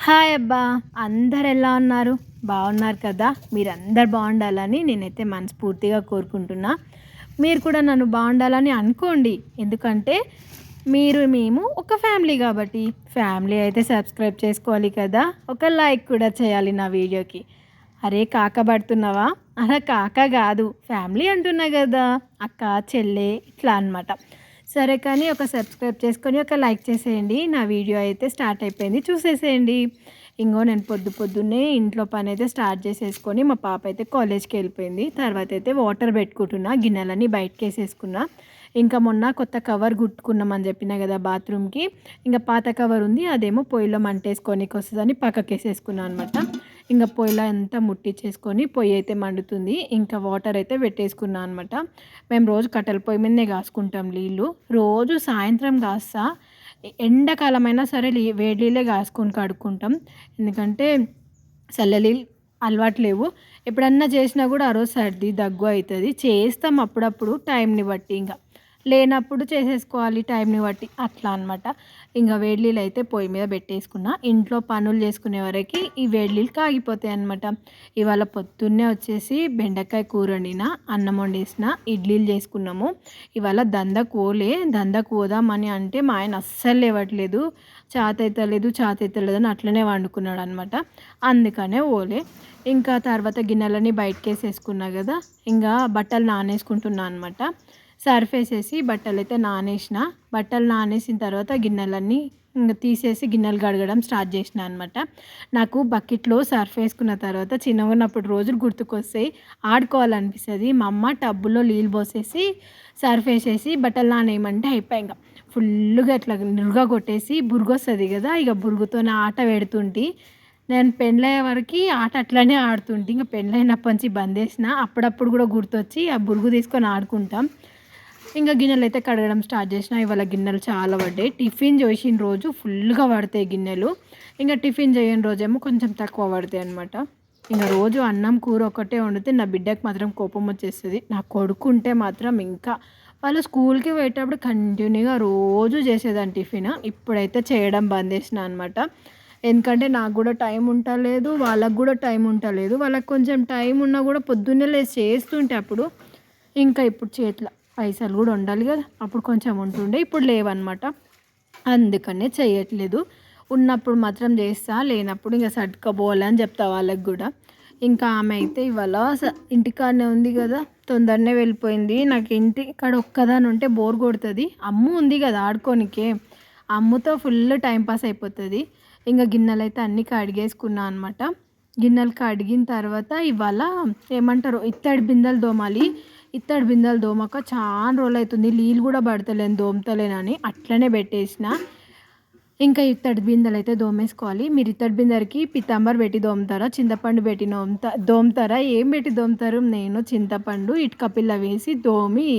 Hi అబ్బా! అందరెలా ఉన్నారు? బాగున్నారు కదా! మీరందరూ బాగుండాలని నేనైతే మనస్ఫూర్తిగా కోరుకుంటున్నా. మీరు కూడా నన్ను బాగుండాలని అనుకోండి. ఎందుకంటే మేము ఒక ఫ్యామిలీ కాబట్టి. ఫ్యామిలీ అయితే సబ్స్క్రైబ్ చేసుకోవాలి కదా! ఒక లైక్ కూడా చేయాలి నా వీడియోకి. అరే కాక పడుతున్నావా? అలా కాక కాదు, ఫ్యామిలీ అంటున్నా కదా! అక్క, చెల్లె ఇట్లా అనమాట. సరే కానీ ఒక సబ్స్క్రైబ్ చేసుకొని ఒక లైక్ చేసేయండి. నా వీడియో అయితే స్టార్ట్ అయిపోయింది, చూసేసేయండి. ఇంగో నేను పొద్దున్నే ఇంట్లో పని అయితే స్టార్ట్ చేసేసుకొని మా పాప అయితే కాలేజ్కి వెళ్ళిపోయింది. తర్వాత అయితే వాటర్ పెట్టుకుంటున్నా, గిన్నెలన్నీ బయటకు వేసేసుకున్నా. ఇంకా మొన్న కొత్త కవర్ కుట్టుకున్నామని చెప్పినా కదా బాత్రూమ్కి. ఇంకా పాత కవర్ ఉంది, అదేమో పొయ్యిలో మంటేసుకోనికి వస్తుందని పక్కకి వేసేసుకున్నాను అనమాట. ఇంకా పొయ్యిలో అంతా ముట్టించేసుకొని పొయ్యి అయితే మండుతుంది. ఇంకా వాటర్ అయితే పెట్టేసుకున్నాను అనమాట. మేము రోజు కట్టెల పొయ్యి మీదనే కాసుకుంటాం నీళ్ళు. రోజు సాయంత్రం కాస్తా, ఎండాకాలమైనా సరే వేడి నీళ్ళే కాసుకొని కడుక్కుంటాం. ఎందుకంటే చల్లనీళ్ళు అలవాటు లేవు. ఎప్పుడన్నా చేసినా కూడా ఆ రోజు సర్ది దగ్గు అవుతుంది. చేస్తాం అప్పుడప్పుడు టైంని బట్టి, ఇంకా లేనప్పుడు చేసేసుకోవాలి టైంని బట్టి, అట్లా అనమాట. ఇంకా వేడి నీళ్ళు అయితే పొయ్యి మీద పెట్టేసుకున్నా. ఇంట్లో పనులు చేసుకునే వరకు ఈ వేడి నీళ్ళు కాగిపోతాయి అనమాట. ఇవాళ పొద్దున్నే వచ్చేసి బెండకాయ కూర వండిన, అన్నం వండేసిన, ఇడ్లీలు చేసుకున్నాము. ఇవాళ దందకు పోదామని అంటే మా ఆయన అస్సలు లేవట్లేదు. చాతైతలేదు అని అట్లనే వండుకున్నాడు అనమాట. అందుకనే ఓలే. ఇంకా తర్వాత గిన్నెలన్నీ బయటకేసేసుకున్నా కదా, ఇంకా బట్టలు నానేసుకుంటున్నా అనమాట. సర్ఫ్ వేసేసి బట్టలు అయితే నానేసిన. బట్టలు నానేసిన తర్వాత గిన్నెలన్నీ ఇంకా తీసేసి గిన్నెలు కడగడం స్టార్ట్ చేసిన అనమాట. నాకు బకెట్లో సర్ఫ్ వేసుకున్న తర్వాత చిన్నగా ఉన్నప్పుడు రోజులు గుర్తుకొస్తాయి, ఆడుకోవాలనిపిస్తుంది. మా అమ్మ టబ్బులో నీళ్ళు పోసేసి సర్ఫ్ వేసేసి బట్టలు నానేయమంటే అయిపోయి ఇంకా ఫుల్గా ఇట్లా నిరుగా కొట్టేసి బురుగు వస్తుంది కదా, ఇక బురుగుతోనే ఆట పెడుతుంటే నేను పెళ్ళయ్యే వరకు ఆట అట్లనే ఆడుతుంటే, ఇంకా పెళ్ళైనప్పటి నుంచి బంద్ చేసిన. అప్పుడప్పుడు కూడా గుర్తొచ్చి ఆ బురుగు తీసుకొని ఆడుకుంటాం. ఇంకా గిన్నెలు అయితే కడగడం స్టార్ట్ చేసిన. ఇవాళ గిన్నెలు చాలా పడ్డాయి. టిఫిన్ చేసిన రోజు ఫుల్గా పడతాయి గిన్నెలు, ఇంకా టిఫిన్ చేయని రోజేమో కొంచెం తక్కువ పడతాయి అనమాట. ఇంకా రోజు అన్నం కూర ఒకటే వండితే నా బిడ్డకు మాత్రం కోపం వచ్చేస్తుంది. నా కొడుకుంటే మాత్రం ఇంకా వాళ్ళు స్కూల్కి పోయేటప్పుడు కంటిన్యూగా రోజు చేసేదాన్ని టిఫిన్. ఇప్పుడైతే చేయడం బంద్ చేసిన అనమాట. ఎందుకంటే నాకు కూడా టైం ఉండలేదు, వాళ్ళకు కూడా టైం ఉండలేదు. వాళ్ళకి కొంచెం టైం ఉన్నా కూడా పొద్దున్నే లేచి చేస్తుంటే అప్పుడు, ఇంకా ఇప్పుడు చేతిలో పైసలు కూడా ఉండాలి కదా, అప్పుడు కొంచెం ఉంటుండే, ఇప్పుడు లేవన్నమాట. అందుకనే చేయట్లేదు. ఉన్నప్పుడు మాత్రం చేస్తా, లేనప్పుడు ఇంకా సర్దుకపోవాలని చెప్తా వాళ్ళకి కూడా. ఇంకా ఆమె అయితే ఇవాళ ఇంటికాడనే ఉంది కదా, తొందరనే వెళ్ళిపోయింది. నాకు ఇంటి ఇక్కడ ఒక్కదాని ఉంటే బోర్ కొడుతుంది. అమ్ము ఉంది కదా ఆడుకోనికే, అమ్ముతో ఫుల్ టైంపాస్ అయిపోతుంది. ఇంకా గిన్నెలు అయితే అన్నీ కడిగేసుకున్నా అనమాట. గిన్నెలు కడిగిన తర్వాత ఇవాళ ఏమంటారు, ఇత్తడి బిందెలు తోమాలి. ఇత్తడి బిందెలు తోమక చాలా రోజులు అవుతుంది, నీళ్ళు కూడా పడతలేను, తోమతలేనని అట్లనే పెట్టేసిన. ఇంకా ఇత్తడి బిందెలు అయితే దోమేసుకోవాలి. మీరు ఇత్తడి బిందెలకి పితాంబర్ పెట్టి దోమతారా, చింతపండు పెట్టి దోమతారా, ఏం పెట్టి దోమతారు? నేను చింతపండు ఇటుక పిల్ల వేసి దోమి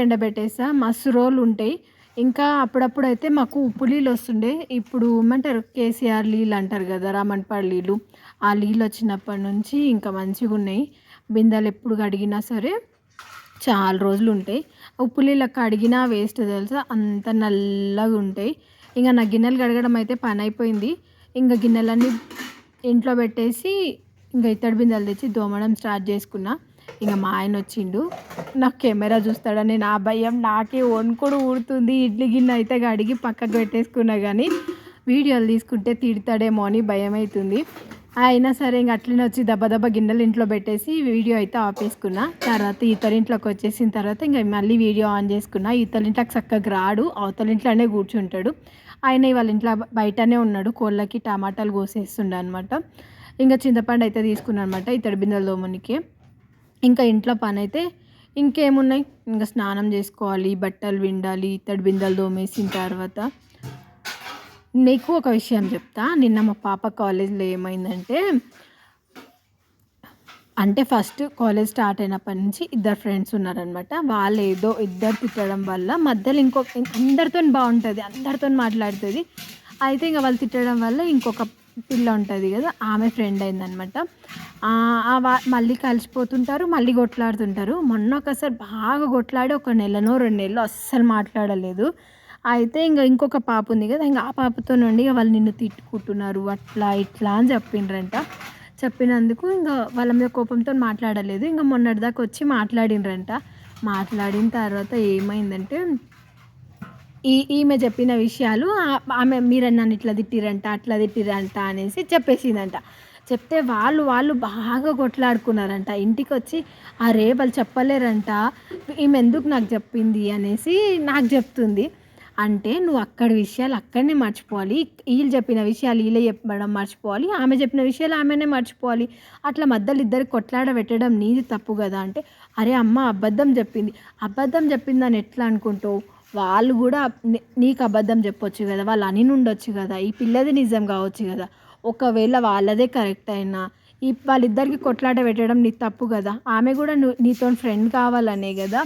ఎండబెట్టేస్తా. మస్తు రోజులు ఉంటాయి. ఇంకా అప్పుడప్పుడు అయితే మాకు ఉప్పు నీళ్ళు వస్తుండే. ఇప్పుడు ఏమంటారు, కేసీఆర్ నీళ్ళు అంటారు కదా, రామన్పాడు నీళ్ళు, ఆ నీళ్ళు వచ్చినప్పటి నుంచి ఇంకా మంచిగా ఉన్నాయి. బిందెలు ఎప్పుడు కడిగినా సరే చాలా రోజులు ఉంటాయి. ఉప్పు నీళ్ళకి కడిగినా వేస్ట్ తెలుసా, అంత నల్లగా ఉంటాయి. ఇంకా నా గిన్నెలు కడగడం అయితే పని అయిపోయింది. ఇంకా గిన్నెలన్నీ ఇంట్లో పెట్టేసి ఇంకా ఇత్తడి బిందెలు తెచ్చి దోమడం స్టార్ట్ చేసుకున్నా. ఇంకా మా ఆయన వచ్చిండు, నాకు కెమెరా చూస్తాడని నా భయం, నాకే వణుకుడు ఊడుతుంది. ఇడ్లీ గిన్నె అయితే కడిగి పక్కకు పెట్టేసుకున్నా, కానీ వీడియోలు తీసుకుంటే తిడతాడేమో అని భయం అవుతుంది. అయినా సరే ఇంక అట్లనే వచ్చి దెబ్బ గిన్నెలు ఇంట్లో పెట్టేసి వీడియో అయితే ఆపేసుకున్నా. తర్వాత ఇతరింట్లోకి వచ్చేసిన తర్వాత ఇంకా మళ్ళీ వీడియో ఆన్ చేసుకున్నా. ఇతరింట్లోకి చక్కగా రాడు, అవతల ఇంట్లోనే కూర్చుంటాడు. ఆయన వాళ్ళ ఇంట్లో బయటనే ఉన్నాడు, కోళ్ళకి టమాటాలు కోసేస్తుండే అనమాట. ఇంకా చింతపండు అయితే తీసుకున్నాను అనమాట ఇత్తడి బిందెలు దోమనికి. ఇంకా ఇంట్లో పని అయితే ఇంకేమున్నాయి, ఇంకా స్నానం చేసుకోవాలి, బట్టలు విండాలి, ఇత్తడి బిందెలు దోమేసిన తర్వాత. నీకు ఒక విషయం చెప్తా. నిన్న మా పాప కాలేజ్లో ఏమైందంటే, అంటే ఫస్ట్ కాలేజ్ స్టార్ట్ అయినప్పటి నుంచి ఇద్దరు ఫ్రెండ్స్ ఉన్నారనమాట. వాళ్ళు ఏదో ఇద్దరు తిట్టడం వల్ల మధ్యలో అందరితో బాగుంటుంది, అందరితో మాట్లాడుతుంది. అయితే ఇంకా వాళ్ళు తిట్టడం వల్ల ఇంకొక పిల్ల ఉంటుంది కదా, ఆమె ఫ్రెండ్ అయిందనమాట. మళ్ళీ కలిసిపోతుంటారు, మళ్ళీ కొట్లాడుతుంటారు. మొన్న ఒకసారి బాగా కొట్లాడి 1 నెలనో 2 నెలలు అస్సలు మాట్లాడలేదు. అయితే ఇంకొక పాప ఉంది కదా, ఆ పాపతో నుండి వాళ్ళు నిన్ను తిట్టుకుంటున్నారు అట్లా ఇట్లా అని చెప్పిండ్రంట. చెప్పినందుకు వాళ్ళ మీద కోపంతో మాట్లాడలేదు. మొన్నటిదాకా వచ్చి మాట్లాడిండ్రంట. మాట్లాడిన తర్వాత ఏమైందంటే ఈమె చెప్పిన విషయాలు ఆమె మీరు నన్ను ఇట్లా తిట్టిరంట, అట్లా తిట్టిరంట అనేసి చెప్పేసిందంట. చెప్తే వాళ్ళు బాగా కొట్లాడుకున్నారంట. ఇంటికొచ్చి అరే వాళ్ళు చెప్పలేరంట, ఈమె ఎందుకు నాకు చెప్పింది అనేసి నాకు చెప్తుంది. అంటే నువ్వు అక్కడి విషయాలు అక్కడనే మర్చిపోవాలి, వీళ్ళు చెప్పిన విషయాలు వీళ్ళే చెప్పడం మర్చిపోవాలి, ఆమె చెప్పిన విషయాలు ఆమెనే మర్చిపోవాలి. అట్లా మధ్యలో ఇద్దరు కొట్లాడ పెట్టడం నీది తప్పు కదా అంటే, అరే అమ్మ అబద్ధం చెప్పింది, అబద్ధం చెప్పిందని ఎట్లా అనుకుంటావు? వాళ్ళు కూడా నీకు అబద్ధం చెప్పొచ్చు కదా, వాళ్ళు అని ఉండొచ్చు కదా, ఈ పిల్లది నిజం కావచ్చు కదా. ఒకవేళ వాళ్ళదే కరెక్ట్ అయినా వాళ్ళిద్దరికి కొట్లాట పెట్టడం నీ తప్పు కదా. ఆమె కూడా నీతో ఫ్రెండ్ కావాలనే కదా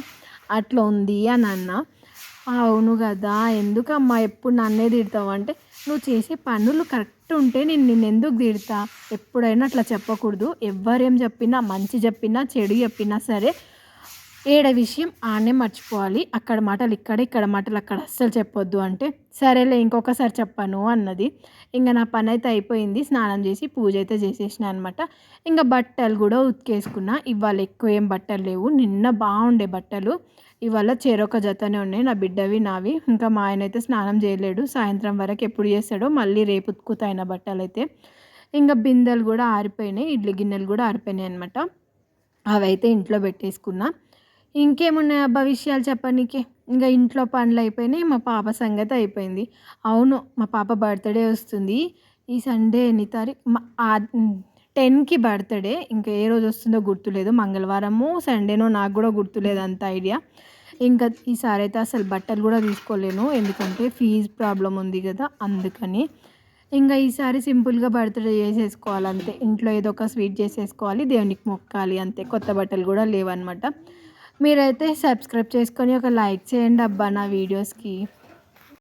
అట్లా ఉంది అని అన్నా. అవును కదా, ఎందుకమ్మా ఎప్పుడు నన్నే తిడతావు అంటే, నువ్వు చేసే పనులు కరెక్ట్ ఉంటే నిన్నెందుకు తిడతా? ఎప్పుడైనా అట్లా చెప్పకూడదు. ఎవ్వరేం చెప్పినా, మంచి చెప్పినా చెడు చెప్పినా సరే ఏడ విషయం ఆడనే మర్చిపోవాలి. అక్కడ మాటలు ఇక్కడ, ఇక్కడ మాటలు అక్కడ అస్సలు చెప్పొద్దు అంటే, సరేలే ఇంకొకసారి చెప్పను అన్నది. నా పని అయితే అయిపోయింది. స్నానం చేసి పూజ అయితే చేసేసిన అనమాట. బట్టలు కూడా ఉతికేసుకున్నా. ఇవాళ ఎక్కువ ఏం బట్టలు లేవు. నిన్న బాగుండే బట్టలు, ఇవాళ చెరొక జతనే ఉన్నాయి, నా బిడ్డవి నావి. మా ఆయన అయితే స్నానం చేయలేడు, సాయంత్రం వరకు ఎప్పుడు చేస్తాడో, మళ్ళీ రేపు ఉతుకుతాయిన బట్టలు అయితే. బిందెలు కూడా ఆరిపోయినాయి, ఇడ్లీ గిన్నెలు కూడా ఆరిపోయినాయి అనమాట. అవైతే ఇంట్లో పెట్టేసుకున్నా. ఇంకేమున్నాయి అబ్బా విషయాలు చెప్పనీకి. ఇంట్లో పనులు అయిపోయినాయి, మా పాప సంగతి అయిపోయింది. అవును, మా పాప బర్త్డే వస్తుంది ఈ సండే. ఎన్ని తారీఖు? 10కి బర్త్డే. ఏ రోజు వస్తుందో గుర్తులేదు, మంగళవారమో సండేనో నాకు కూడా గుర్తులేదు అంత ఐడియా. ఈసారి అయితే అసలు బట్టలు కూడా తీసుకోలేను, ఎందుకంటే ఫీజు ప్రాబ్లం ఉంది కదా అందుకని. ఈసారి సింపుల్గా బర్త్డే చేసేసుకోవాలి అంతే. ఇంట్లో ఏదో ఒక స్వీట్ చేసేసుకోవాలి, దేవునికి మొక్కాలి అంతే. కొత్త బట్టలు కూడా లేవన్నమాట. మీరైతే సబ్స్క్రైబ్ చేసుకొని ఒక లైక్ చేయండి అబ్బా నా వీడియోస్కి.